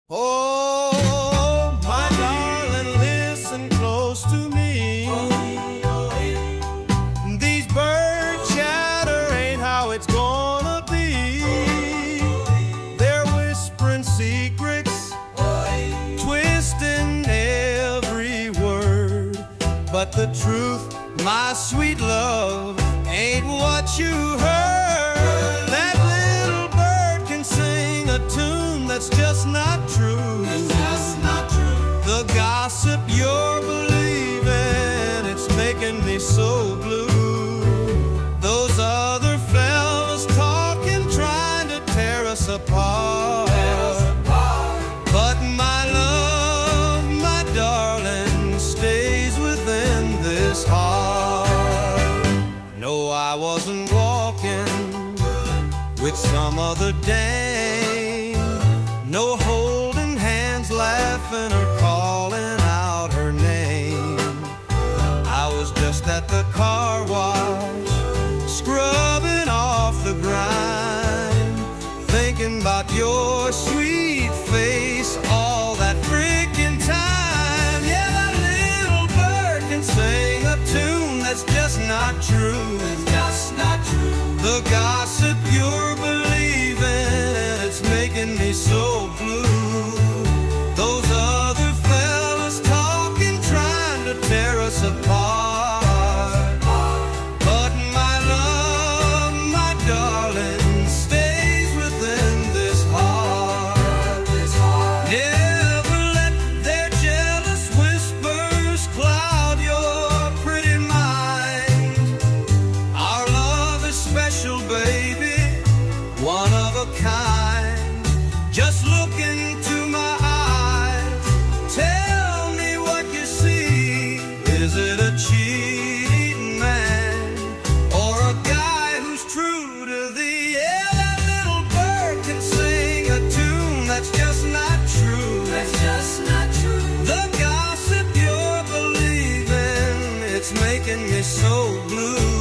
Oh, my darling, listen close to me. These birds chatter ain't how it's gonna be. They're whispering secrets, twisting every word. But the truth, my sweet love, ain't what you heard. That little bird can sing a tune that's just not true. It's just not true. The gossip you're believing, it's making me so blue. Those other fellas talking, trying to tear us apart. But my love, my darling, stays within this heart. No, I wasn't walking with some other dame. No holding hands, laughing or calling out her name. I was just at the car wash, scrubbing off the grime, thinking about your sweet face all that freaking time. Yeah, that little bird can sing a tune that's just not true. It's just not true. The gossip you're believing, it's making me so blue. Those other fellas talking, trying to tear us apart. But my love, my darling, stays within this heart. Never let their jealous whispers cloud your pretty mind. Our love is special, baby, one of a kind. Just look into my eyes, tell me what you see. Is it a cheating man or a guy who's true to thee? Yeah, that little bird can sing a tune that's just not true. That's just not true. The gossip you're believing, it's making me so blue.